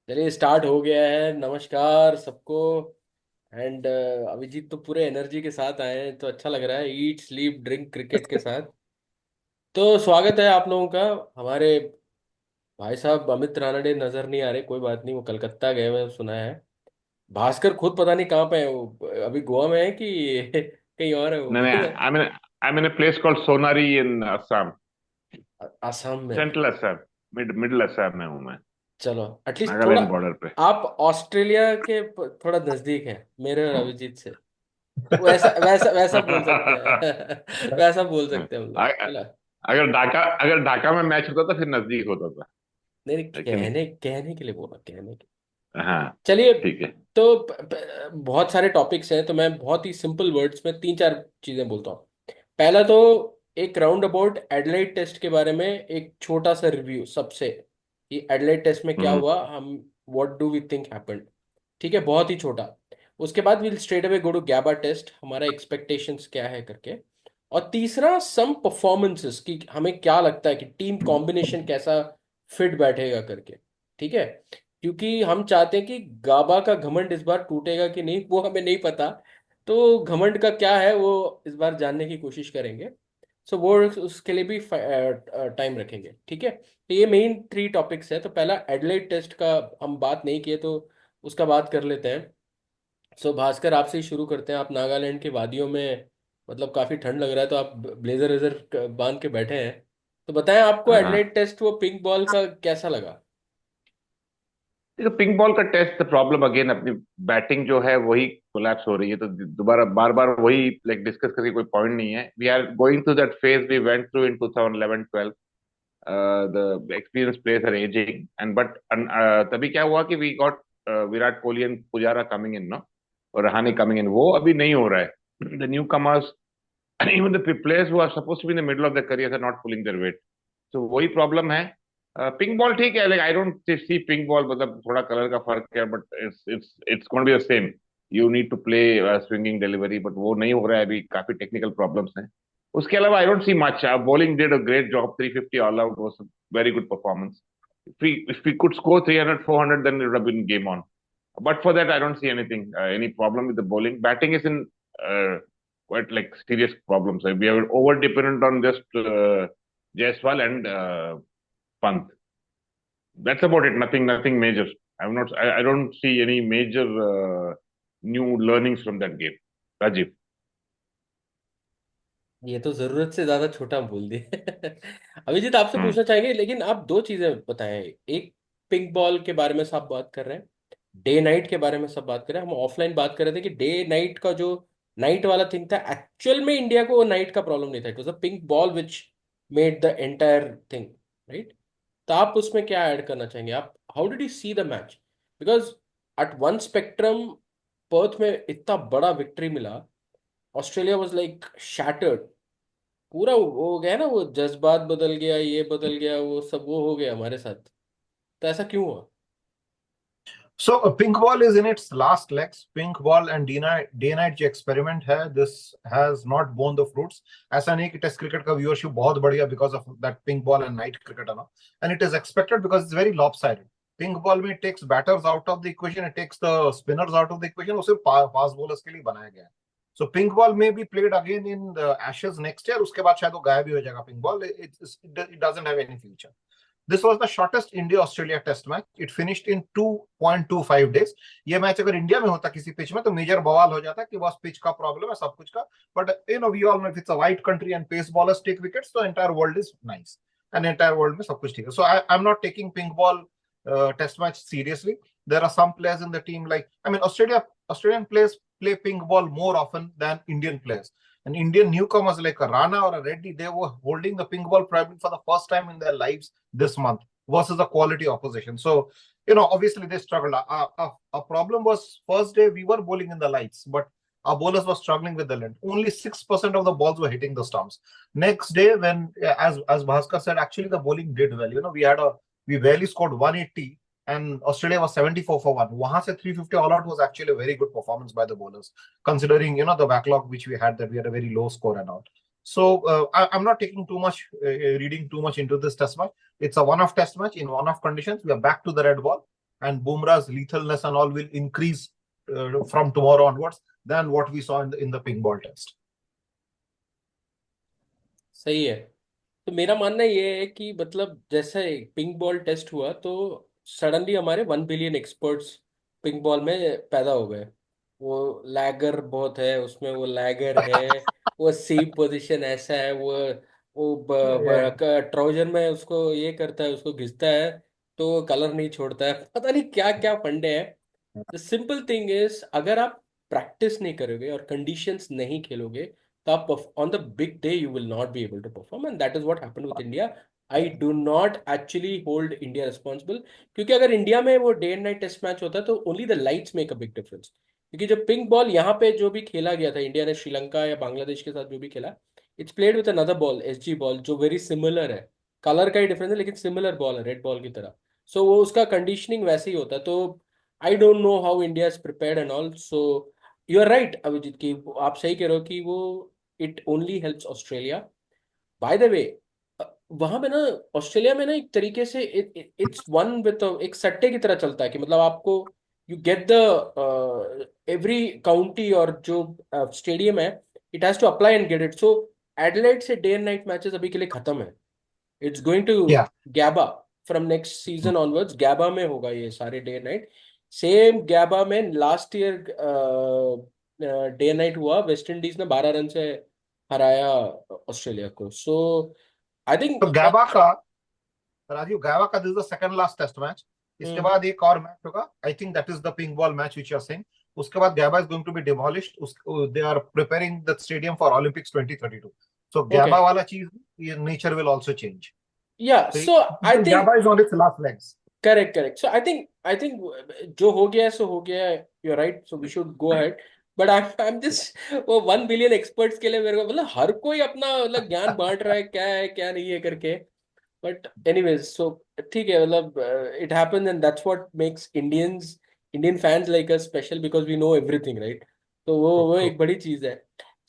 चलिए स्टार्ट हो गया है। नमस्कार सबको। एंड अभिजीत तो पूरे एनर्जी के साथ आए हैं तो अच्छा लग रहा है, ईट स्लीप ड्रिंक क्रिकेट के साथ। तो स्वागत है आप लोगों का। हमारे भाई साहब अमित रानडे नजर नहीं आ रहे, कोई बात नहीं, वो कलकत्ता गए हुए हैं, सुना है। भास्कर खुद पता नहीं कहाँ पे है वो, अभी गोवा में है कि कहीं और है वो। No, no, I'm in a place called Sonari in Assam, Assam में है। Central Assam, middle Assam में हूँ मैं, चलो एटलीस्ट थोड़ा। नागालैंड बॉर्डर पे। आप ऑस्ट्रेलिया के थोड़ा नजदीक हैं मेरे और अभिजीत से। वैसा वैसा वैसा बोल सकते हैं वैसा बोल सकते हैं हम लोग, अ- चलो। अगर ढाका में मैच होता तो फिर नजदीक होता था, नहीं नहीं, है कि नहीं? कहने कहने के लिए बोला, कहने के। हाँ, चलिए। ठीक है। तो बहुत सारे टॉपिक्स हैं तो मैं बहुत ही सिंपल वर्ड्स में तीन चार चीजें बोलता हूँ। पहला तो एक राउंड अबाउट एडलाइड टेस्ट के बारे में एक छोटा सा रिव्यू सबसे, कि एडलाइड टेस्ट में क्या हम्म। हुआ, हम what do we think happened. ठीक है, बहुत ही छोटा। उसके बाद will straight away go to Gabba test, हमारा एक्सपेक्टेशंस क्या है करके। और तीसरा सम परफॉर्मेंसेस की हमें क्या लगता है कि टीम कॉम्बिनेशन कैसा फिट बैठेगा करके। ठीक है, क्योंकि हम चाहते हैं कि गाबा का घमंड इस बार टूटेगा कि नहीं वो हमें नहीं पता। तो घमंड का क्या है वो इस बार जानने की कोशिश करेंगे। सो वो उसके लिए भी टाइम रखेंगे, ठीक है। तो ये मेन थ्री टॉपिक्स है। तो पहला एडलाइड टेस्ट का हम बात नहीं किए तो उसका बात कर लेते हैं। सो भास्कर आपसे ही शुरू करते हैं। आप नागालैंड की वादियों में, मतलब काफी ठंड लग रहा है तो आप ब्लेजर वेजर बांध के बैठे हैं। तो बताएं आपको हाँ, एडलाइड टेस्ट वो पिंक बॉल का कैसा लगा। देखो पिंक बॉल का टेस्ट, द प्रॉब्लम अगेन अपनी बैटिंग जो है वही कोलैप्स हो रही है, तो दोबारा बार बार वही लाइक डिस्कस करके कोई पॉइंट नहीं है। We are going through that phase we went through in 2011-12। the experienced players are aging, and but तभी क्या हुआ कि we got Virat Kohli and Pujara coming in, no, और रहाणे कमिंग इन, वो अभी नहीं हो रहा है। The new commerce and even the players who are supposed to be in the middle of their careers are not pulling their weight. So वही problem है। Pink ball ठीक है, like I don't see pink ball, मतलब थोड़ा colour का फर्क है, but it's going to be the same. You need to play swinging delivery, but वो नहीं हो रहा है अभी, काफी टेक्निकल प्रॉब्लम्स हैं। उसके अलावा आई don't see much. Bowling did a great job, 350 all out was very good performance. If we could score 300, 400, then it would have been game on. But for that, I don't see any problem with the bowling. Batting is in uh, quite like serious problems. We are over dependent on just Jaiswal and Pant. That's about it. Nothing major. I don't see any major new learnings from that game. Rajiv. ये तो जरूरत से ज्यादा छोटा बोल दिए अभिजीत आपसे Hmm. पूछना चाहेंगे, लेकिन आप दो चीजें बताएं। एक, पिंक बॉल के बारे में सब बात कर रहे हैं, डे नाइट के बारे में सब बात कर रहे हैं। हम ऑफलाइन बात कर रहे थे कि डे नाइट का जो नाइट वाला थिंग था, एक्चुअल में इंडिया को वो नाइट का प्रॉब्लम नहीं था, it was a pink ball which made the entire thing, right. तो आप उसमें क्या ऐड करना चाहेंगे, आप how did you see the match. Because at one spectrum Perth में इतना बड़ा विक्ट्री मिला, ऑस्ट्रेलिया वाज लाइक शैटर्ड। पूरा वो हो गया ना, वो जज्बात बदल गया, ये बदल गया, वो सब वो हो गया हमारे साथ। तो ऐसा क्यों हुआ। So pink ball is in its last legs. Pink ball and day night जो experiment है, this has not borne the fruits. ऐसा नहीं कि टेस्ट क्रिकेट का व्यूअरशिप बहुत बढ़ गया because of that pink ball and night cricket है ना. And it is expected because it's very lopsided. Pink ball में it takes batters out of the equation, it takes the spinners out of the equation. वो सिर्फ fast bowlers के लिए बनाया गया है. So pink ball may be played again in the Ashes next year. उसके बाद शायद वो गायब ही हो जाएगा pink ball. It doesn't have any future. This was the shortest India-Australia test match. It finished in 2.25 days. ये मैच अगर India में होता किसी पिच में तो मेजर बवाल हो जाता कि बस पिच का प्रॉब्लम है सब कुछ का. But we all know if it's a white country and pace bowlers take wickets, the entire world is nice. And entire world में सब कुछ ठीक है. So I'm not taking pink ball test match seriously. There are some players in the team like Australian players play pink ball more often than Indian players. And Indian newcomers like a Rana or a Reddy, they were holding the pink ball probably for the first time in their lives this month versus a quality opposition. So, obviously they struggled. Our problem was first day we were bowling in the lights, but our bowlers were struggling with the length. Only 6% of the balls were hitting the stumps. Next day, when as Bhaskar said, actually the bowling did well. We barely scored 180 and Australia was 74 for 1. Wahan se 350 all out was actually a very good performance by the bowlers, considering the backlog which we had, that we had a very low score and all. So I'm not taking too much, reading too much into this test match. It's a one-off test match in one-off conditions. We are back to the red ball. and Bumrah's lethalness and all will increase from tomorrow onwards than what we saw in the pink ball test. सही है। तो मेरा मानना ये है कि मतलब जैसे पिंक बॉल टेस्ट हुआ तो सडनली हमारे 1 बिलियन एक्सपर्ट्स पिंक बॉल में पैदा हो गए। वो लैगर बहुत है उसमें, वो लैगर है, वो सी पोजीशन ऐसा है, Yeah. ट्राउजर में उसको ये करता है, उसको घिसता है तो कलर नहीं छोड़ता है, पता नहीं क्या क्या फंडे हैं। द सिंपल थिंग इज, अगर आप प्रैक्टिस नहीं करोगे और कंडीशंस नहीं खेलोगे तो आप on the big day you will not be able to perform, and that is what happened with India. I do not actually hold India responsible, क्योंकि अगर इंडिया में वो day and night test match होता है तो only the lights make a big difference. क्योंकि जो pink ball यहाँ पे जो भी खेला गया था, इंडिया ने श्रीलंका या बांग्लादेश के साथ जो भी खेला, it's played with another ball, SG ball, जो वेरी सिमिलर है। कलर का ही डिफरेंस है लेकिन सिमिलर बॉल है, रेड बॉल की तरह। सो वो उसका कंडीशनिंग वैसे ही होता है। तो I don't know how India is prepared and all. So you are right Abhijit की, आप सही कह रहे हो कि वो it only helps Australia. By the way, वहां पे ना, ऑस्ट्रेलिया में ना एक तरीके से इट्स वन विद एक सट्टे की तरह चलता है कि मतलब आपको you get the every county और जो स्टेडियम है, it has to apply and get it. So Adelaide से डे एंड नाइट मैचेस अभी के लिए खत्म है। It's going to Yeah. Gabba from next season onwards, Gabba में होगा ये सारे डे नाइट। सेम गैबा में लास्ट ईयर डे नाइट हुआ, वेस्ट इंडीज ने 12 रन से हराया ऑस्ट्रेलिया को। सो आई थिंक तो गैबा का, राजीव, गैबा का this is the second last test match. इसके बाद एक और मैच होगा, I think that is the pink ball match which you are saying. उसके बाद Gabba is going to be demolished. They are preparing the stadium for Olympics 2032। So okay, Gabba वाला चीज, ये nature will also change. Yeah so I think Gabba is on its last legs. Correct correct. So I think जो हो गया है सो हो गया है, you are right, so we should go ahead. But I am just, वो 1 billion experts के लिए मेरे को मतलब हर कोई अपना मतलब ज्ञान बांट रहा है क्या नहीं है करके। बट एनीवेज, सो ठीक है, मतलब it happens and that's what makes Indian fans like us special, because we know everything, right. तो वो एक बड़ी चीज है।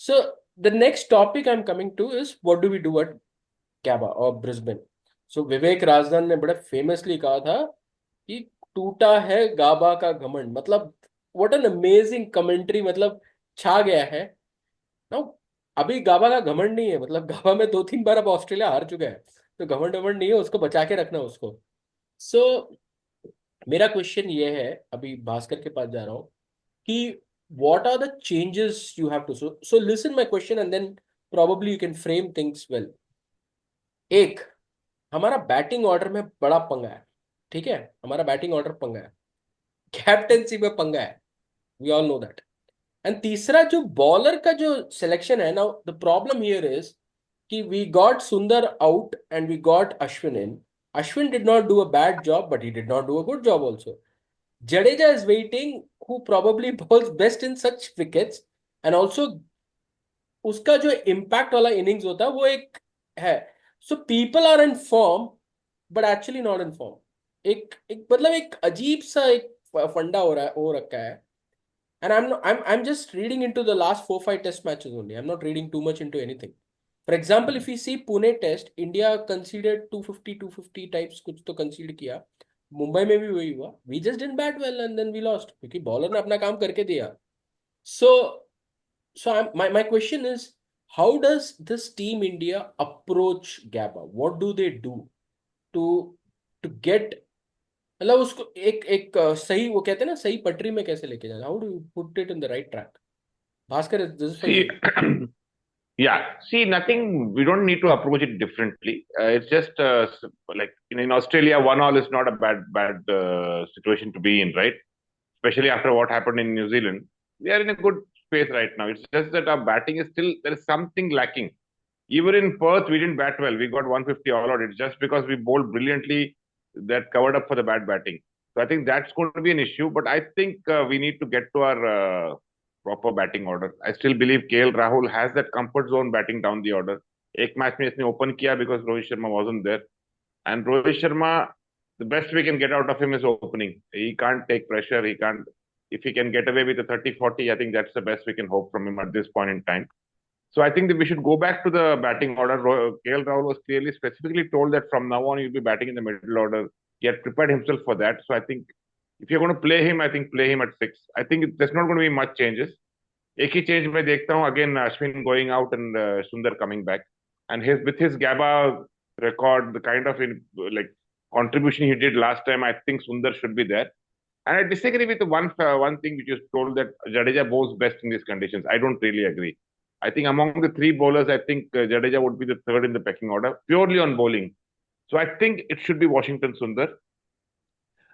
So the next topic I am coming to is what do we do at Gabba और Brisbane. सो विवेक राजदान ने बड़े famously कहा था कि टूटा है गाबा का घमंड। मतलब व्हाट एन अमेजिंग कमेंट्री, मतलब छा गया है ना। अभी गाबा का घमंड नहीं है, मतलब गाबा में 2-3 बार अब ऑस्ट्रेलिया हार चुका है, तो घमंड घमंड नहीं है, उसको बचा के रखना उसको। सो मेरा क्वेश्चन ये है, अभी भास्कर के पास जा रहा हूँ कि what are the changes you have to, so listen my question and then probably you can frame things well. एक, हमारा बैटिंग ऑर्डर में बड़ा पंगा है, ठीक है, हमारा बैटिंग ऑर्डर पंगा है, कैप्टेंसी में पंगा है, we all know that. And तीसरा, जो बॉलर का जो सिलेक्शन है ना, द प्रॉब्लम हियर इज कि we got Sundar out and we got Ashwin in. Ashwin did not do a bad job, but he did not do a good job also. Jadeja is waiting, who probably bowls best in such wickets, and also उसका जो impact वाला innings होता है वो एक है। So people are in form but actually not in form. एक एक मतलब एक अजीब सा एक फंडा हो रहा है, हो रखा है। And I'm just reading into the last 4-5 test matches only. I'm not reading too much into anything. For example, if we see Pune test, India conceded 250 types, कुछ तो concede किया। मुंबई में भी वही हुआ, we just didn't bat well and then we lost क्योंकि bowler ने अपना काम करके दिया। So my question is, how does this team India approach Gabba? What do they do to get, मतलब उसको एक सही, वो कहते हैं ना, सही पटरी में कैसे लेके जाना? How do you put it in the right track? Bhaskar, this is for See, you. yeah, see, nothing, we don't need to approach it differently. It's just like in Australia, 1-1 is not a bad situation to be in, right? Especially after what happened in New Zealand. We are in a good space right now. It's just that our batting is still, there is something lacking. Even in Perth, we didn't bat well. We got 150 all out. It's just because we bowled brilliantly that covered up for the bad batting. So I think that's going to be an issue. But I think we need to get to our proper batting order. I still believe KL Rahul has that comfort zone batting down the order. एक match में इसने open किया because Rohit Sharma wasn't there. And Rohit Sharma, the best we can get out of him is opening. He can't take pressure. He can't. If he can get away with a 30-40, I think that's the best we can hope from him at this point in time. So I think that we should go back to the batting order. KL Rahul was clearly specifically told that from now on he'll be batting in the middle order. He had prepared himself for that. So I think If you're going to play him, I think play him at 6. I think there's not going to be much changes. एक ही change मैं देखता हूँ, again Ashwin going out and Sundar coming back, and his with his Gabba record, the kind of like contribution he did last time, I think Sundar should be there. And I disagree with one thing which is told that Jadeja bowls best in these conditions. I don't really agree. I think among the three bowlers, I think Jadeja would be the third in the pecking order, purely on bowling. So I think it should be Washington Sundar.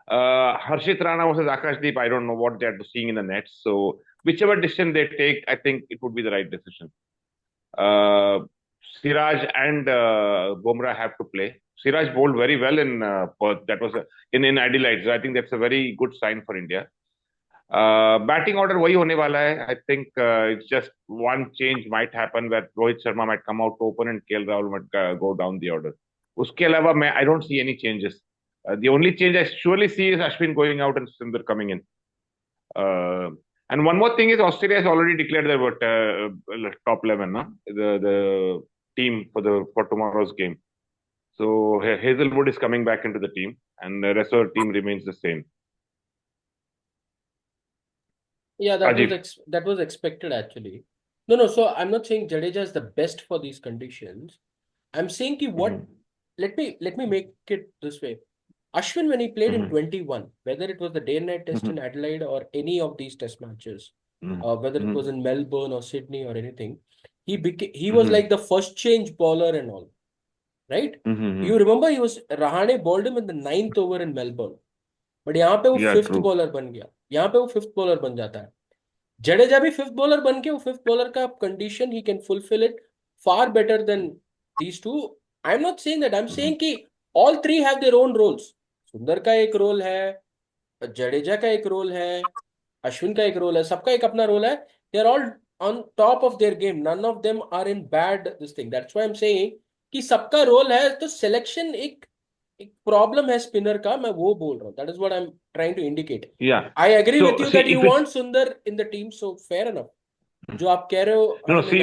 Harshit Rana versus Akashdeep, I don't know what they're seeing in the nets. So whichever decision they take, I think it would be the right decision. Siraj and Bumrah have to play. Siraj bowled very well in Perth. That was in Adelaide. So I think that's a very good sign for India. Batting order वही होने वाला है. I think it's just one change might happen where Rohit Sharma might come out to open and KL Rahul might go down the order. उसके अलावा I don't see any changes. The only change I surely see is Ashwin going out and Sundar coming in. And one more thing is Australia has already declared their top 11, no? The team for tomorrow's game. So Hazelwood is coming back into the team, and the rest of the team remains the same. Yeah, that was expected actually. No. So I'm not saying Jadeja is the best for these conditions. I'm saying ki what. Let me make it this way. Ashwin, when he played in 21, whether it was the day and night test in Adelaide or any of these test matches, whether it was in Melbourne or Sydney or anything, he was like the first change bowler and all, right? You remember Rahane bowled him in the 9th over in Melbourne, but यहाँ पे वो 5th bowler बन गया. यहाँ पे वो 5th bowler बन जाता है. जडेजा भी 5th bowler बन के वो 5th bowler का condition he can fulfill it far better than these two. I'm not saying that. I'm saying कि all three have their own roles. सुंदर का एक रोल है, जडेजा का एक रोल है, अश्विन का एक रोल है, सबका एक अपना रोल है. They are all on top of their game. None of them are in bad this thing. That's why I'm saying कि सबका रोल है. तो सिलेक्शन एक प्रॉब्लम है स्पिनर का, मैं वो बोल रहा हूँ. That is what I'm trying to indicate. Yeah. I agree with you that you want Sundar in the team, so fair enough. जो आप कह रहे हो. No, see,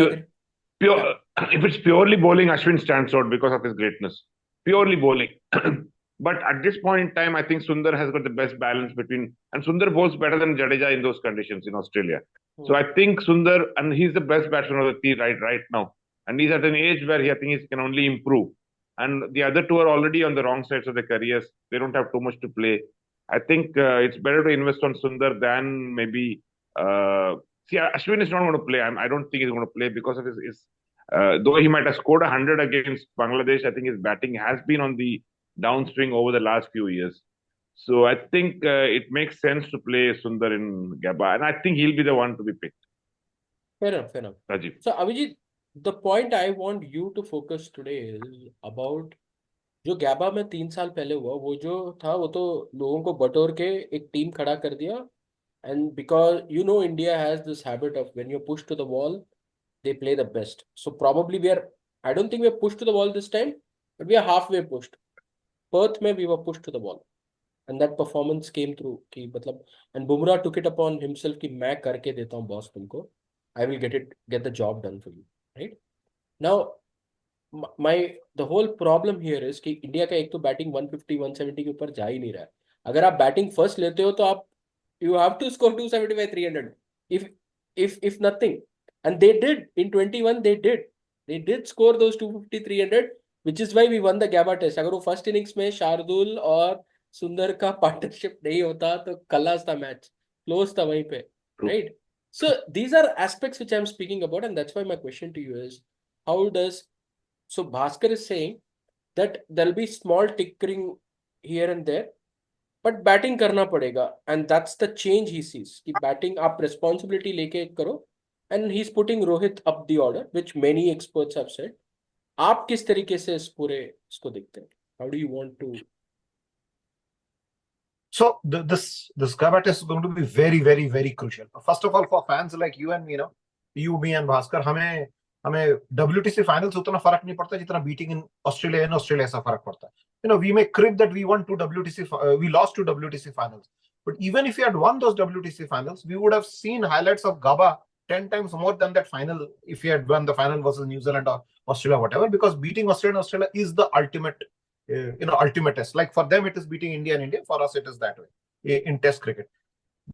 if it's purely bowling, Ashwin stands out because of his greatness. Purely bowling. But at this point in time, I think Sundar has got the best balance between, and Sundar bowls better than Jadeja in those conditions in Australia. So I think Sundar, and he's the best batsman of the team right now. And he's at an age where I think he can only improve. And the other two are already on the wrong sides of their careers. They don't have too much to play. I think it's better to invest on Sundar than maybe. See, Ashwin is not going to play. I don't think he's going to play because of his though he might have scored 100 against Bangladesh, I think his batting has been on the downswing over the last few years. So I think it makes sense to play Sundar in Gabba, and I think he'll be the one to be picked. Fair enough. Rajiv. So Abhijit, the point I want you to focus today is about जो गैबा में 3 साल पहले हुआ, वो जो था वो तो लोगों को बटोर के एक टीम खड़ा कर दिया. And because India has this habit of when you push to the wall, they play the best. So probably I don't think we are pushed to the wall this time, but we are halfway pushed. Perth में we were pushed to the wall, and that performance came through. कि मतलब, and Bumrah took it upon himself कि मैं करके देता हूँ boss तुमको. I will get the job done for you, right? Now, the whole problem here is कि India का एक तो बैटिंग 150 170 के ऊपर जा ही नहीं रहा है. अगर आप बैटिंग फर्स्ट लेते हो तो आप you have to score 275 300 if nothing, and they did in 21. They did score those 250 300, which is why we won the Gabba Test. अगर वो फर्स्ट इनिंग्स में शार्दुल और सुंदर का पार्टनरशिप नहीं होता तो कलास था मैच, क्लोज था वहीं पे, right? So these are aspects which I'm speaking about, and that's why my question to you is, so Bhaskar is saying that there'll be small tinkering here and there, but batting करना पड़ेगा, and that's the change he sees कि batting आप responsibility लेके करो, and he's putting Rohit up the order, which many experts have said. आप किस तरीके से इस पूरे इसको देखते हैं? How do you want to? So this Gabba Test is going to be very, very, very crucial. First of all, for fans like you and me, you, me, and Bhaskar, हमें WTC finals उतना फर्क नहीं पड़ता जितना beating in Australia ऐसा फर्क पड़ता है. We may crib that we lost to WTC finals, but even if we had won those WTC finals, we would have seen highlights of Gabba 10 times more than that final if we had won the final versus New Zealand or Australia, whatever, because beating Australia is the ultimate test. Like for them, it is beating India and India. For us, it is that way. in Test cricket.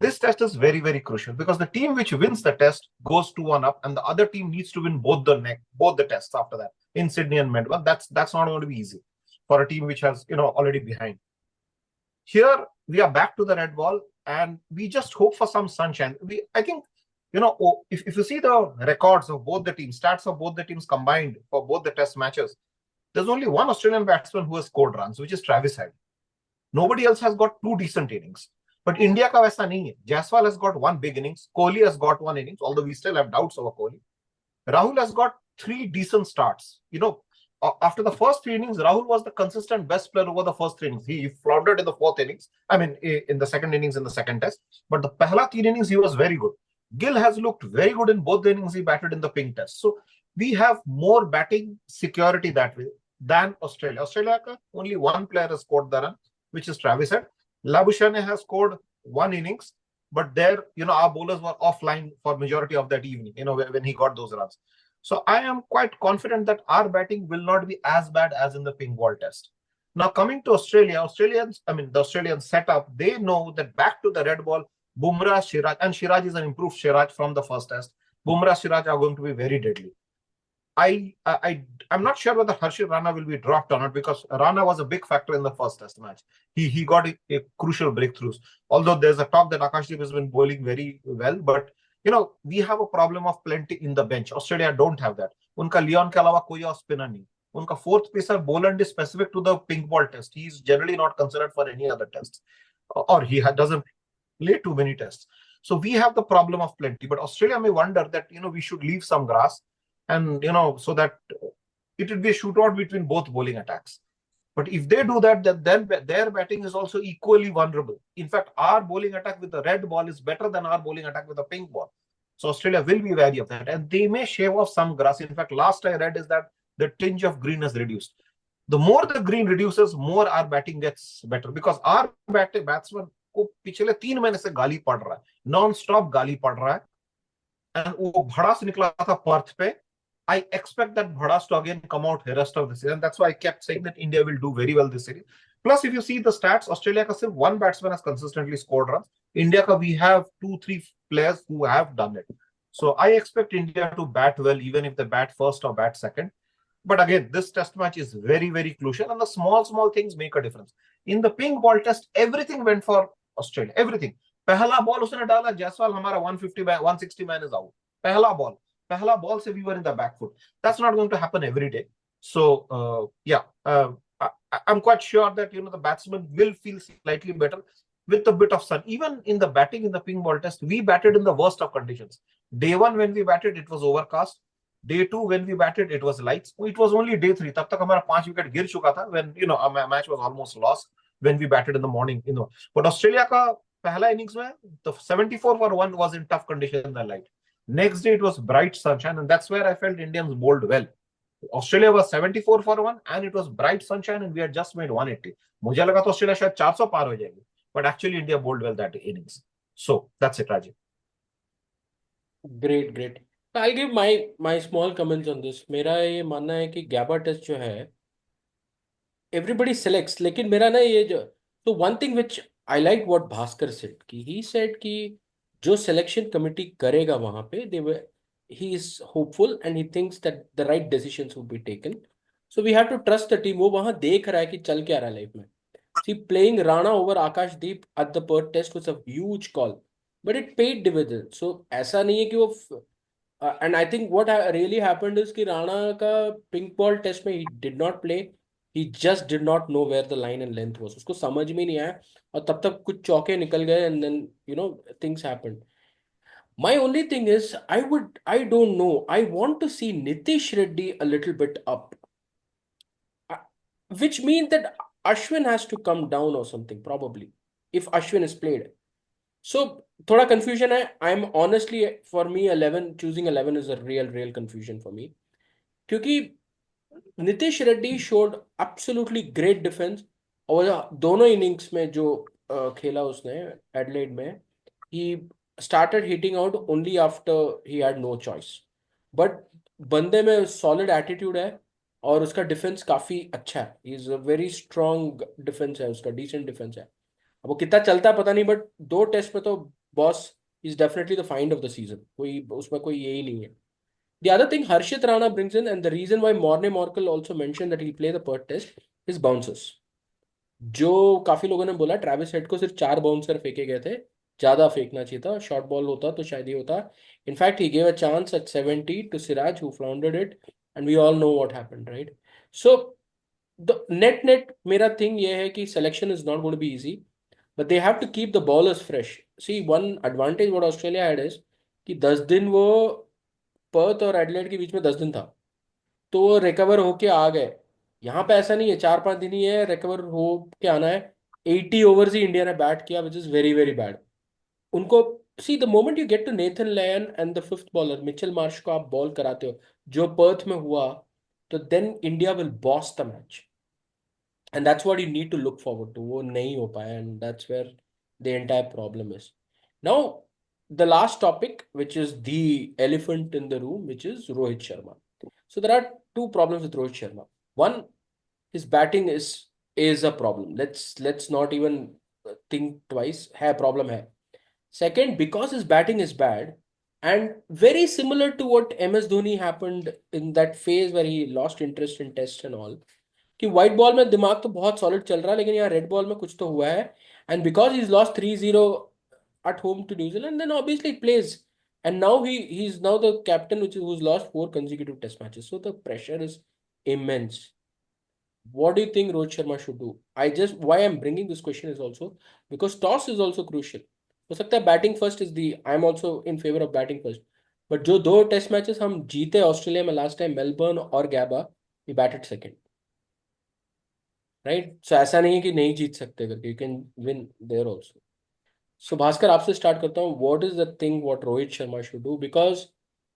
This test is very, very crucial because the team which wins the test goes 2-1 up, and the other team needs to win both the tests after that in Sydney and Melbourne. That's not going to be easy for a team which has already behind. Here we are back to the red ball, and we just hope for some sunshine. I think if you see the records of both the teams, stats of both the teams combined for both the test matches, there's only one Australian batsman who has scored runs, which is Travis Head. Nobody else has got two decent innings. But India ka वैसा नहीं है. Jaiswal has got one big innings. Kohli has got one innings, although we still have doubts over Kohli. Rahul has got three decent starts. After the first three innings, Rahul was the consistent best player over the first three innings. He floundered in the fourth innings. I mean, in the second innings in the second test. But the pehla three innings, he was very good. Gill has looked very good in both the innings he batted in the pink test. So we have more batting security that way than Australia. Australia ka only one player has scored the run, which is Travis Head. Labuschagne has scored one innings, but there, our bowlers were offline for majority of that evening, when he got those runs. So I am quite confident that our batting will not be as bad as in the pink ball test. Now coming to Australia, the Australian setup, they know that back to the red ball, Bumrah, Siraj, and Siraj is an improved Siraj from the first test. Bumrah, Siraj are going to be very deadly. I'm not sure whether Harshit Rana will be dropped or not, because Rana was a big factor in the first test match. He got a crucial breakthroughs. Although there's a talk that Akashdeep has been bowling very well, but we have a problem of plenty in the bench. Australia don't have that. Unka Leon ke alawa koi aur spinner nahi. Unka fourth pacer Boland is specific to the pink ball test. He's generally not considered for any other tests, or he doesn't play too many tests. So we have the problem of plenty. But Australia may wonder that we should leave some grass, and so that it will be a shootout between both bowling attacks. But if they do that, then their batting is also equally vulnerable. In fact, our bowling attack with the red ball is better than our bowling attack with the pink ball. So Australia will be wary of that, and they may shave off some grass. In fact, last I read is that the tinge of green has reduced. The more the green reduces, more our batting gets better, because our batsman को पिछले 3 महीने से गाली पड़ रहा है, non stop गाली पड़ रहा है, and वो भड़ास निकला था पर्थ पे. I expect that Bhadas to again come out the rest of the season. That's why I kept saying that India will do very well this series. Plus, if you see the stats, Australia ka sirf one batsman has consistently scored runs. India ka we have 2-3 players who have done it. So I expect India to bat well, even if they bat first or bat second. But again, this test match is very, very crucial, and the small things make a difference. In the pink ball test, everything went for Australia. Everything. Pehla ball usne dala, Jaiswal hamara 160 man is out. Pehla ball se we were in the back foot. That's not going to happen every day. So I'm quite sure that the batsman will feel slightly better with a bit of sun. Even in the batting in the pink ball test, we batted in the worst of conditions. Day 1 when we batted, it was overcast. Day 2 when we batted, it was lights. It was only day 3. Tab tak hamara 5 wicket gir chuka tha, when our match was almost lost when we batted in the morning. But Australia ka pehla innings mein, the 74 for 1 was in tough conditions in the light. Next day, it was bright sunshine, and that's where I felt Indians bowled well. Australia was 74 for 1, and it was bright sunshine, and we had just made 180. मुझे लगा तो Australia शायद 400 पार हो जाएगी, but actually India bowled well that innings. So that's it, Rajiv. Great. I'll give my small comments on this. मेरा ये मानना है कि गैबा टेस्ट जो है, everybody selects, लेकिन मेरा ना ये जो, so one thing which I like what Bhaskar said, कि he said कि जो सिलेक्शन कमेटी करेगा वहां पे, he is hopeful and he thinks that the right decisions will be taken. So we have to trust the team. वो वहां देख रहा है कि चल क्या रहा है लाइफ में. See, playing Rana over Akashdeep at the Perth test was a huge call, but it paid dividends. So ऐसा नहीं है कि वो and I think what really happened is कि Rana का pink ball test में he did not play. He just did not know where the line and length was. उसको समझ में नहीं आया, और तब तक कुछ चौके निकल गए, and then things happened. My only thing is, I don't know. I want to see Nitish Reddy a little bit up, which means that Ashwin has to come down or something, probably, if Ashwin is played. So, thoda confusion hai. I'm honestly, for me, choosing 11 is a real confusion for me. Because Nitish Reddy showed absolutely great defense. और दोनों innings में जो खेला उसने Adelaide में, he started hitting out only after he had no choice. But बंदे में solid attitude है, और उसका defense काफी अच्छा है. He is a very strong defense है उसका, decent defense है. अब वो कितना चलता है पता नहीं, बट 2 टेस्ट में तो boss is definitely the find of the season, कोई उसमें कोई यही नहीं है. The other thing Harshit Rana brings in, and the reason why Morne Morkel also mentioned that he'll play the per test, is bounces. जो काफी लोगों ने बोला ट्रेविस हेड को सिर्फ 4 बाउंसर फेंके गए थे, ज्यादा फेंकना चाहिए था, शॉर्ट बॉल होता तो शायद ये होता. In fact he gave a chance at 70 to Siraj who floundered it, and we all know what happened, right? So the net मेरा थिंग ये है कि selection is not going to be easy, but they have to keep the bowlers fresh. See one advantage what Australia had is कि 10 दिन वो Perth और Adelaide के बीच में 10 दिन था, तो वो रिकवर होके आ गए. यहाँ पे ऐसा नहीं है, 4-5 दिन ही है रिकवर हो के आना है. 80 ओवर्स ही इंडिया ने बैट किया, which is very very bad. उनको see the moment you get to Nathan Lyon and the fifth bowler Mitchell Marsh को आप बॉल कराते हो, जो पर्थ में हुआ, तो then India will boss the match. And that's what you need to look forward to. वो नहीं हो पाया, and that's where the entire problem is. Now the last topic which is the elephant in the room, which is Rohit Sharma. So there are two problems with Rohit Sharma. One, his batting is a problem. Let's not even think twice. है problem है. Second, because his batting is bad, and very similar to what MS Dhoni happened in that phase where he lost interest in tests and all. कि white ball में दिमाग तो बहुत solid चल रहा है, लेकिन यहाँ red ball में कुछ तो हुआ है. And because he's lost 3-0 at home to New Zealand, then obviously it plays. And now he's now the captain, who's lost 4 consecutive test matches. So the pressure is immense. What do you think Rohit Sharma should do? Why I'm bringing this question is also because toss is also crucial. हो सकता है batting first is the, I'm also in favor of batting first. But जो 2 test matches हम जीते Australia में last time, Melbourne और Gabba, we batted second. राइट? सो ऐसा नहीं है कि नहीं जीत सकते करके, you can win there also. So Bhaskar, आपसे स्टार्ट करता हूँ. What is the thing what Rohit Sharma should do, because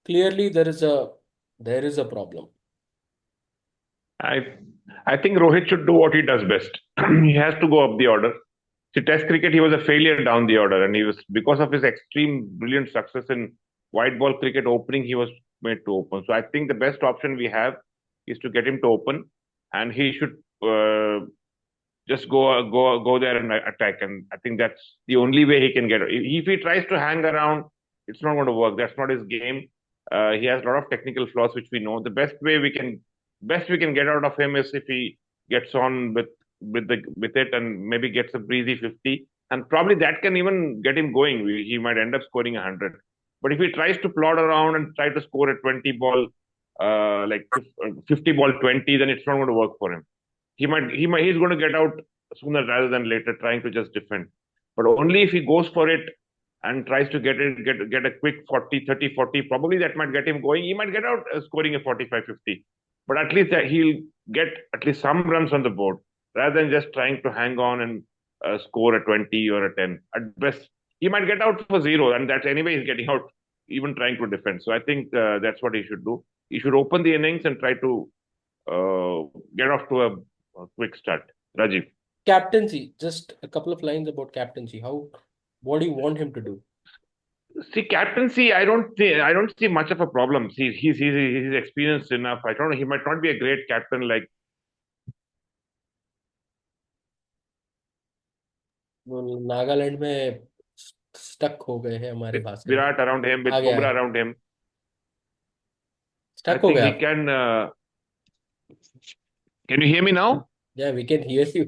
clearly there is a problem. I I think Rohit should do what he does best. He has to go up the order. See, Test cricket, he was a failure down the order, and he was, because of his extreme brilliant success in white ball cricket opening, he was made to open. So I think the best option we have is to get him to open, and he should just go there and attack. And I think that's the only way he can get it. If he tries to hang around, it's not going to work. That's not his game. He has a lot of technical flaws, which we know. The best we can get out of him is if he gets on with it and maybe gets a breezy 50, and probably that can even get him going. He might end up scoring 100. But if he tries to plod around and try to score a 20 ball, like 50 ball 20, then it's not going to work for him. He's going to get out sooner rather than later, trying to just defend. But only if he goes for it and tries to get a quick 40, 30, 40, probably that might get him going. He might get out scoring a 45, 50. But at least he'll get at least some runs on the board rather than just trying to hang on and score a 20 or a 10. At best, he might get out for 0, and that's anyway he's getting out, even trying to defend. So I think that's what he should do. He should open the innings and try to get off to a quick start. Rajiv. Captaincy, just a couple of lines about captaincy. What do you want him to do? See, captaincy, I don't see much of a problem. See, he's experienced enough. I don't know. He might not be a great captain like Nagaland में stuck हो गए हैं हमारे Bhaskar. Virat around him, with आ गया Bumrah है. around him. I stuck हो think गया he आप. can. Can you hear me now? Yeah, we can hear you.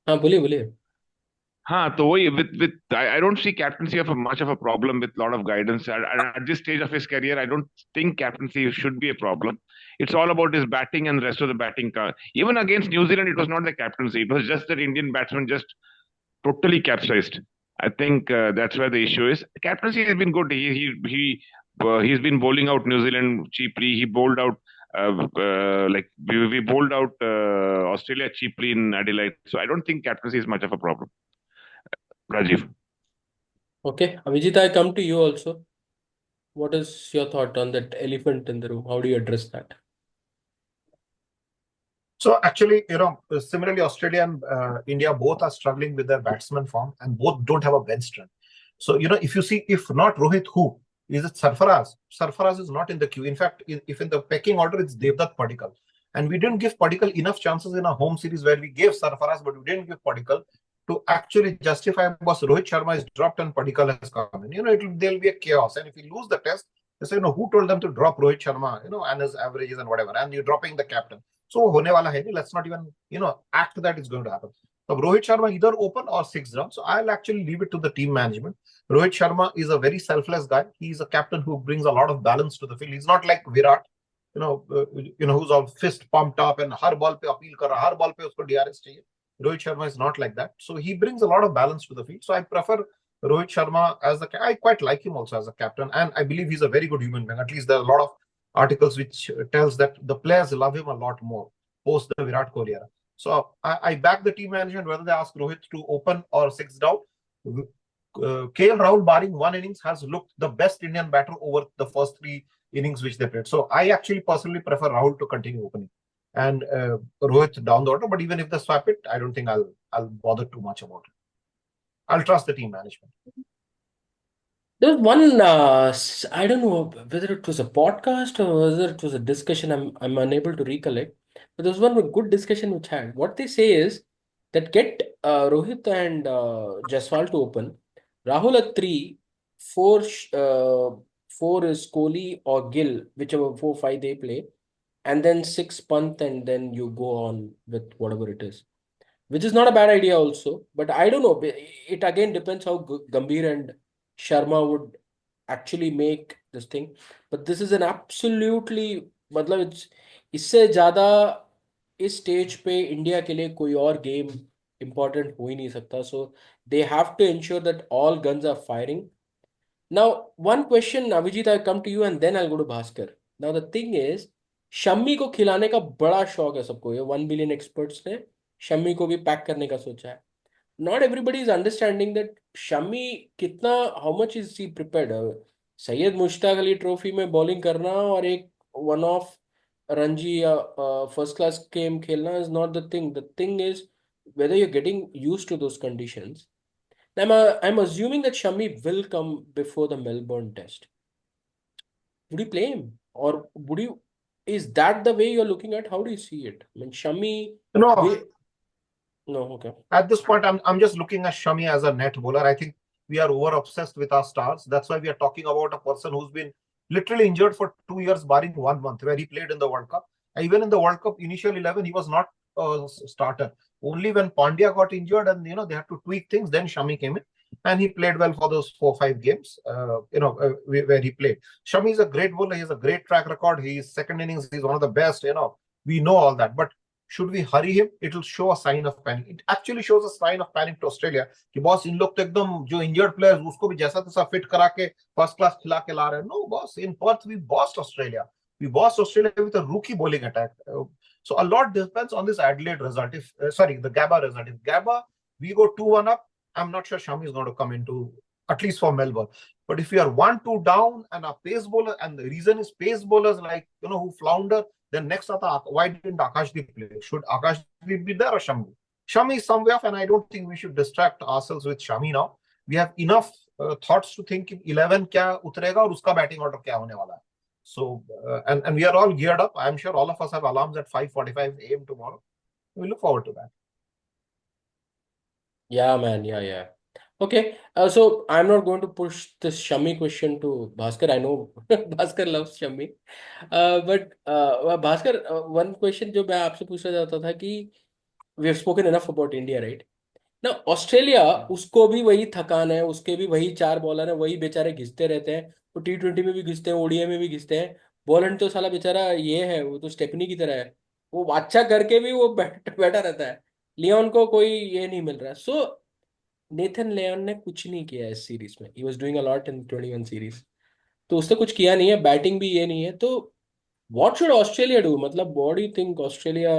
हाँ, बोलिए बोलिए. हाँ, तो वही with I don't see captaincy of much of a problem with a lot of guidance. At this stage of his career, I don't think captaincy should be a problem. It's all about his batting and the rest of the batting. Even against New Zealand, it was not the captaincy. It was just that Indian batsman just totally capsized. I think that's where the issue is. Captaincy has been good. He's been bowling out New Zealand cheaply. He bowled out like we bowled out Australia cheaply in Adelaide. So I don't think captaincy is much of a problem. Rajiv. Okay, Abhijit, I come to you also. What is your thought on that elephant in the room? How do you address that? So actually, similarly, Australia and India both are struggling with their batsman form, and both don't have a bench strength. So, if you see, if not Rohit, who? Is it Sarfaraz? Sarfaraz is not in the queue. In fact, if in the pecking order, it's Devdutt Padikkal. And we didn't give Padikkal enough chances in a home series where we gave Sarfaraz, but we didn't give Padikkal to actually justify, boss, Rohit Sharma is dropped and Padikkal has come in. There'll be a chaos. And if you lose the test, they say, who told them to drop Rohit Sharma, and his averages and whatever, and you're dropping the captain. So, hone wala hai, let's not even, act that it's going to happen. So, Rohit Sharma either open or 6 rounds. So, I'll actually leave it to the team management. Rohit Sharma is a very selfless guy. He's a captain who brings a lot of balance to the field. He's not like Virat, who's all fist pumped up and har ball pe appeal kar raha, har ball pe usko DRS chahiye. Rohit Sharma is not like that. So he brings a lot of balance to the field. So I prefer Rohit Sharma I quite like him also as a captain. And I believe he's a very good human being. At least there are a lot of articles which tells that the players love him a lot more post the Virat Kohli era. So I back the team management whether they ask Rohit to open or 6 down. KL Rahul, barring one innings, has looked the best Indian batter over the first 3 innings which they played. So I actually personally prefer Rahul to continue opening and Rohit down the order. But even if they swap it, I don't think I'll bother too much about it. I'll trust the team management. There's one, I don't know whether it was a podcast or whether it was a discussion. I'm unable to recollect. But there was one good discussion which had. What they say is that get Rohit and Jaiswal to open, Rahul at 3, 4, 4 is Kohli or Gill, whichever 4, 5 they play, and then 6 Pant, and then you go on with whatever it is, which is not a bad idea also. But I don't know. It again depends how Gambhir and Sharma would actually make this thing. But this is an absolutely, मतलब इससे ज़्यादा इस stage पे India के लिए कोई और game important हो ही नहीं सकता. So they have to ensure that all guns are firing. Now, one question, Avijit, I'll come to you and then I'll go to Bhaskar. Now, the thing is, Shammi को खिलाने का बड़ा शौक है सबको. ये 1 बिलियन एक्सपर्ट्स ने शम्मी को भी पैक करने का सोचा है. Not everybody is understanding that Shammi कितना, how much is he prepared. Syed Mushtaq Ali trophy में बॉलिंग करना और एक वन ऑफ रणजी या फर्स्ट क्लास गेम खेलना is not the thing. The thing is whether you're getting used to those conditions. I'm assuming that Shami will come before the Melbourne test. Would you play him? Or would you, is that the way you're looking at? How do you see it? I mean, Shami, No, no, okay. at this point, I'm just looking at Shami as a net bowler. I think we are over obsessed with our stars. That's why we are talking about a person who's been literally injured for 2 years, barring 1 month, where he played in the World Cup. And even in the World Cup initial 11, he was not a starter. Only when Pandya got injured and they had to tweak things, then Shami came in. And he played well for those 4-5 games, where he played. Shami is a great bowler. He has a great track record. His second innings, he's one of the best. We know all that. But should we hurry him? It will show a sign of panic. It actually shows a sign of panic to Australia. कि boss इन लोग तो एकदम जो injured players उसको भी जैसा तैसा fit करा के first class खिला के ला रहे हैं. No, boss. In Perth we bossed Australia. We bossed Australia with a rookie bowling attack. So a lot depends on this Adelaide result. The Gabba result. If Gabba we go 2-1 up, I'm not sure Shami is going to come into, at least for Melbourne. But if we are 1-2 down and a pace bowler, and the reason is pace bowlers like who flounder, then next why didn't Akashdeep play? Should Akashdeep be there or Shami? Shami is somewhere off, and I don't think we should distract ourselves with Shami now. We have enough thoughts to think 11 क्या उतरेगा और उसका batting order क्या होने वाला है. So and we are all geared up. I'm sure all of us have alarms at 5:45 a.m. tomorrow. We look forward to that. Yeah, man. Yeah. Okay. So I'm not going to push this Shami question to Bhaskar. I know Bhaskar loves Shami. But Bhaskar, one question जो मैं आपसे पूछना चाहता था कि we have spoken enough about India, right? ना Australia, उसको भी वही थकान है, उसके भी वही 4 बॉलर है, वही बेचारे घिसते रहते हैं. वो T20 में भी घिसते हैं, ओडीआई में भी घिसते हैं. बॉलर तो साला बेचारा ये है, वो तो स्टेपनी की तरह है. वो अच्छा करके भी वो बैठा रहता है. लियोन को कोई ये नहीं मिल रहा. सो नेथन लियोन ने कुछ नहीं किया इस सीरीज में. He was doing a lot in 21 series. तो उसने कुछ किया नहीं है, बैटिंग भी ये नहीं है. तो व्हाट शुड ऑस्ट्रेलिया डू? मतलब what do you think Australia,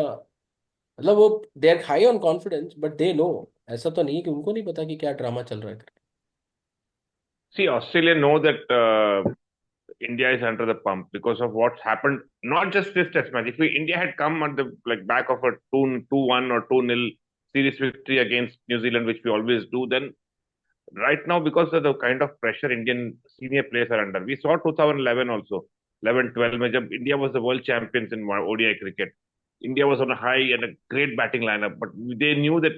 मतलब वो they are high on confidence but they know, ऐसा तो नहीं है कि उनको नहीं पता कि क्या ड्रामा चल रहा है. See, Australia know that India is under the pump because of what's happened. Not just this test match. If India had come at the back of a 2-1 or 2-0 series victory against New Zealand, which we always do, then right now, because of the kind of pressure Indian senior players are under, we saw 2011 also, 11-12, when India was the world champions in ODI cricket. India was on a high and a great batting lineup, but they knew that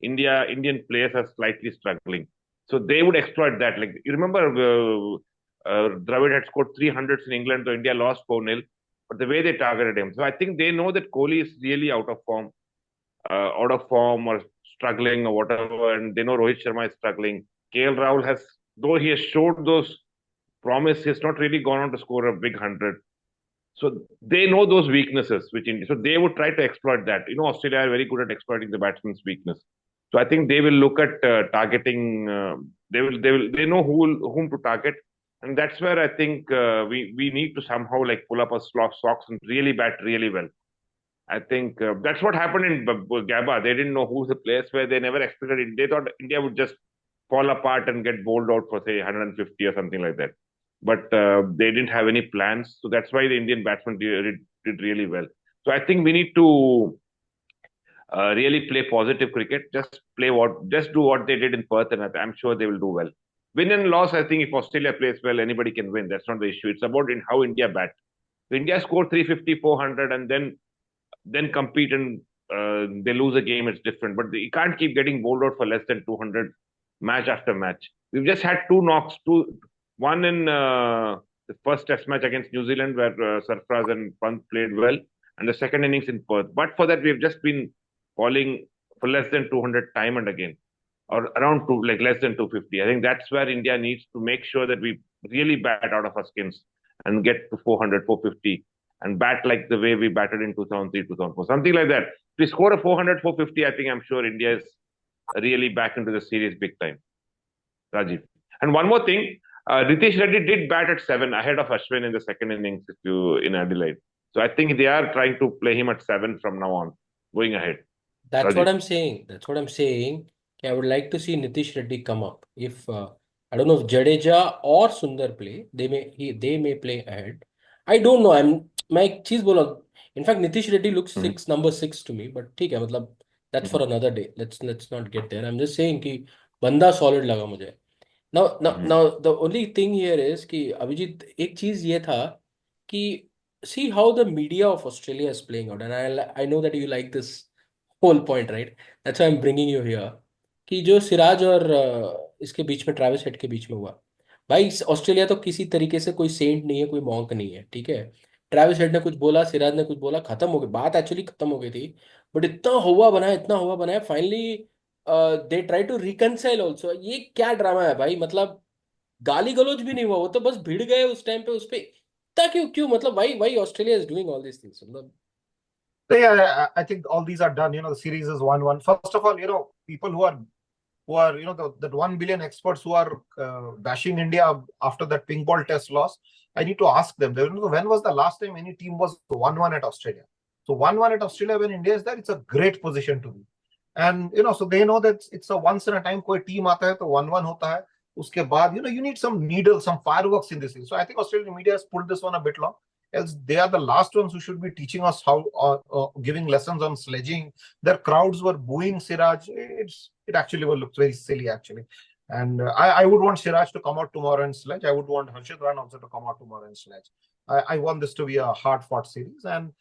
Indian players are slightly struggling. So they would exploit that. Like you remember, Dravid had scored 300s in England, so India lost 4-0. But the way they targeted him, so I think they know that Kohli is really out of form or struggling or whatever, and they know Rohit Sharma is struggling. KL Rahul has, though he has showed those promise, he's not really gone on to score a big 100. So they know those weaknesses, which India, so they would try to exploit that. Australia are very good at exploiting the batsman's weakness. So I think they will look at targeting. They know whom to target, and that's where I think we need to somehow like pull up our socks and really bat really well. I think that's what happened in Gabba. They didn't know who the players were. They never expected it. They thought India would just fall apart and get bowled out for say 150 or something like that. But they didn't have any plans, so that's why the Indian batsmen did really well. So I think we need to really play positive cricket. Just do what they did in Perth, and I'm sure they will do well. Win and loss, I think if Australia plays well, anybody can win. That's not the issue. It's about in how India bat. So India scored 350, 400, and then compete and they lose a game, it's different. But you can't keep getting bowled out for less than 200 match after match. We've just had two knocks, one in the first test match against New Zealand where Sarfraz and Pant played well, and the second innings in Perth. But for that, we've just been falling for less than 200 time and again, or around like less than 250. I think that's where India needs to make sure that we really bat out of our skins and get to 400, 450 and bat like the way we batted in 2003, 2004, something like that. If we score a 400, 450, I think I'm sure India is really back into the series big time, Rajiv. And one more thing, Ritesh Reddy did bat at 7 ahead of Ashwin in the second innings in Adelaide. So I think they are trying to play him at 7 from now on, going ahead. That's what Rajiv. I'm saying. That's what I'm saying. I would like to see Nitish Reddy come up. If I don't know if Jadeja or Sundar play, they may play ahead. I don't know. मैं एक चीज बोला. In fact, Nitish Reddy looks Mhm. number 6 to me. But ठीक है मतलब that's for Mhm. another day. Let's not get there. I'm just saying कि बंदा solid लगा मुझे. Mhm. Now the only thing here is कि अभिजीत एक चीज ये था कि see how the media of Australia is playing out, and I know that you like this whole point, right? That's why I'm bringing you here. कि जो सिराज और इसके बीच में ट्रैविस हेड के बीच में हुआ, भाई ऑस्ट्रेलिया तो किसी तरीके से कोई सेंट नहीं है, कोई मॉन्क नहीं है, ठीक है। ट्रैविस हेड ने कुछ बोला, सिराज ने कुछ बोला, खत्म हो गई बात, एक्चुअली खत्म हो गई थी। बट इतना हुआ बना है finally. They try to reconcile also. ये क्या ड्रामा है भाई, मतलब गाली गलौज भी नहीं हुआ, वो तो बस भिड़ गए उस टाइम पे उस पे। इतना क्यों क्यों मतलब why why Australia is doing all this things मतलब। So yeah, I think all these are done. The series is 1-1. First of all, people who are that 1 billion experts who are bashing India after that pink ball test loss. I need to ask them. When was the last time any team was 1-1 at Australia? So 1-1 at Australia when India is there, it's a great position to be. And so they know that it's a once in a time कोई team आता है तो 1-1 होता है. उसके बाद you need some needles, some fireworks in this. So I think Australian media has pulled this one a bit long. Else they are the last ones who should be teaching us how giving lessons on sledging. Their crowds were booing Siraj. It actually looks very silly actually. And I would want Siraj to come out tomorrow and sledge. I would want Harshit Ran also to come out tomorrow and sledge. I want this to be a hard-fought series. And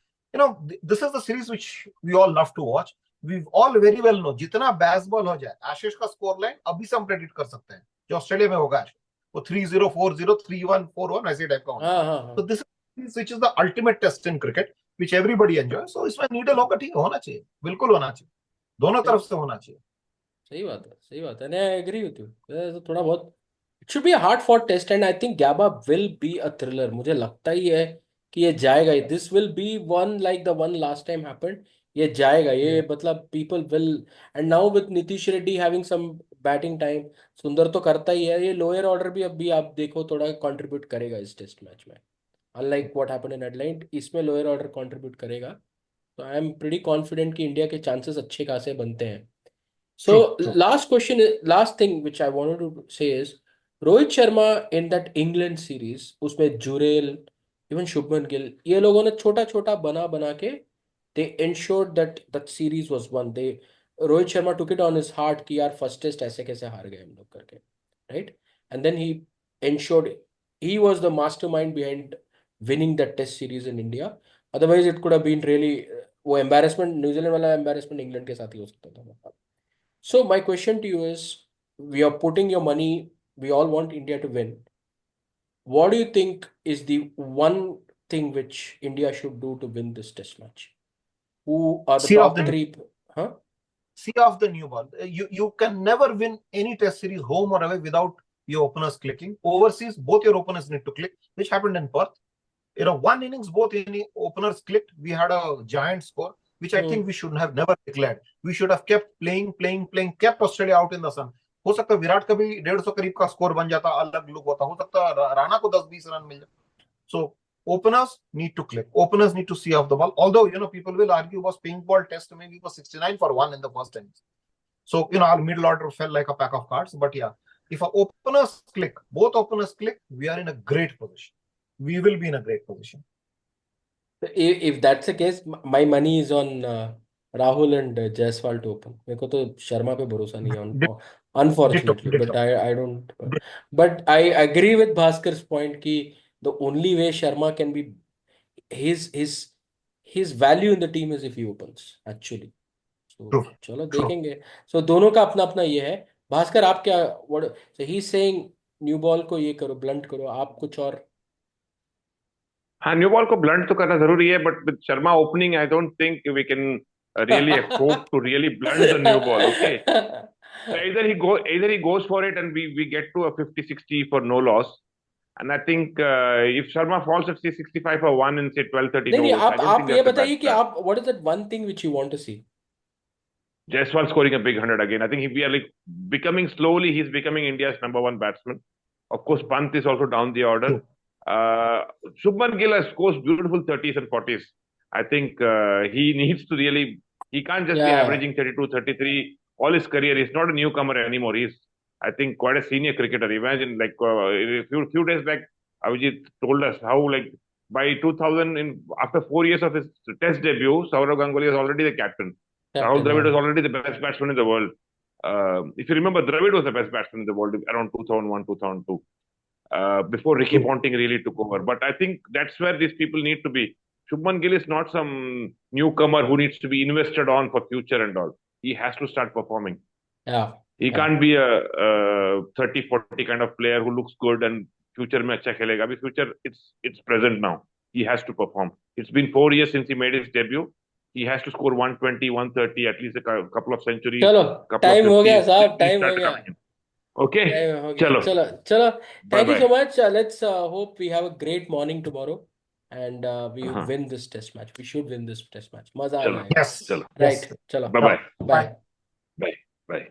this is the series which we all love to watch. We all very well know जितना baseball हो जाए, Ashes का score line अभी से हम predict कर सकते हैं जो ऑस्ट्रेलिया में होगा। वो 3-0, 4-0, 3-1, 4-1 ऐसे टाइप का होना। हाँ हाँ हाँ। So this is which is the ultimate test in cricket, which everybody enjoys. So इसमें नीडल होगा, ठीक होना चाहिए, बिल्कुल होना चाहिए, दोनों तरफ से होना चाहिए। सही बात है, सही बात है। नहीं, आई एग्री विथ यू। तो थोड़ा बहुत it should be hard for test, and I think Gabba will be a thriller. मुझे लगता ही है कि ये जाएगा, this will be one like the one last time happened. ये जाएगा ये, मतलब people will. And now with Nitish Reddy having some batting time, Sundar तो करता ही है, ये लोअर ऑर्डर भी अभी आप देखो थोड़ा कंट्रीब्यूट करेगा इस टेस्ट मैच में। Unlike what happened in Adelaide, इसमें लोअर ऑर्डर कंट्रीब्यूट करेगा। तो आई एम प्रीटी कॉन्फिडेंट कि इंडिया के चांसेस अच्छे खासे बनते हैं। True So true. last question, last thing which I wanted to say is Rohit Sharma in that England series, उसमें जुरेल, even शुभमन गिल, ये लोगों ने छोटा छोटा बना बना के they ensured that that series was won. They Rohit Sharma took it on his heart कि यार first test ऐसे कैसे हार गए हम लोग करके, right? And then he ensured he was the mastermind behind winning that test series in India. Otherwise it could have been really वो embarrassment, न्यूजीलैंड वाला embarrassment इंग्लैंड के साथ ही हो सकता था। So my question to you is, we are putting your money, we all want India to win. What do you think is the one thing which India should do to win this test match? Who are the See off top the three? Huh? see off the new ball. You can never win any test series home or away without your openers clicking. Overseas, both your openers need to click, which happened in Perth. One innings, both openers clicked. We had a giant score, which I think we should have never declared. We should have kept playing, kept Australia out in the sun. हो सकता है विराट का भी 150 करीब का score बन जाता, अलग लुक होता, हो सकता है राणा को 10-20 रन मिल जाए. So openers need to click. Openers need to see off the ball. Although people will argue was pink ball test maybe was 69 for 1 in the first innings. So our middle order fell like a pack of cards. But yeah, if our openers click, both openers click, we are in a great position. We will be in a great position. If that's the case, my money is on Rahul and Jaiswal to open. मेरे को तो शर्मा पे भरोसा नहीं है, Ditto, unfortunately. But ditto. I don't. But I agree with Bhaskar's point कि the only way Sharma can be his value in the team is if he opens actually. So True, चलो true. देखेंगे. So दोनों का अपना अपना ये है. भास्कर आप क्या? What? So he's saying new ball को ये करो, ब्लंट करो. आप कुछ और? हाँ, न्यू बॉल को ब्लंट तो करना जरूरी है, but with Sharma opening I don't think we can really hope to really blunt the new ball. Okay, so either he goes for it and we get to a 50-60 for no loss, and I think if Sharma falls at say 65 for 1 and say 12-30 नहीं no, नहीं, I don't आप think ये that's a bad बताइए कि start. आप what is that one thing which you want to see? Jaiswal scoring a big 100 again. I think if we are like becoming slowly, he's becoming India's number one batsman. Of course, Pant is also down the order. True. Shubman Gill has scores beautiful 30s and 40s. I think he needs to really, he can't just be Yeah. averaging 32, 33 all his career. He's not a newcomer anymore. He's, I think, quite a senior cricketer. Imagine, like, a few days back, Avijit told us how, like, by 2000, after 4 years of his test debut, Saurav Ganguly is already the captain. Rahul Captain, Dravid yeah. was already the best batsman in the world. If you remember, Dravid was the best batsman in the world around 2001, 2002, before Ricky True. Ponting really took over. But I think that's where these people need to be. Shubman Gill is not some newcomer who needs to be invested on for future and all. He has to start performing. Yeah. He can't be a 30-40 kind of player who looks good and future में अच्छा खेलेगा. Abhi future, it's present now. He has to perform. It's been 4 years since he made his debut. He has to score 120, 130, at least a couple of centuries, चलो couple of time हो गया 50s. साहब, He time हो started गया. coming in. Okay, time हो गया. चलो, चलो चलो. bye Thank you bye. so much. Let's hope we have a great morning tomorrow and we हाँ, win this test match. We should win this test match. मजा आ चलो, जाएगा. Yes. चलो, Right. Yes. चलो. bye bye, Bye. bye, bye.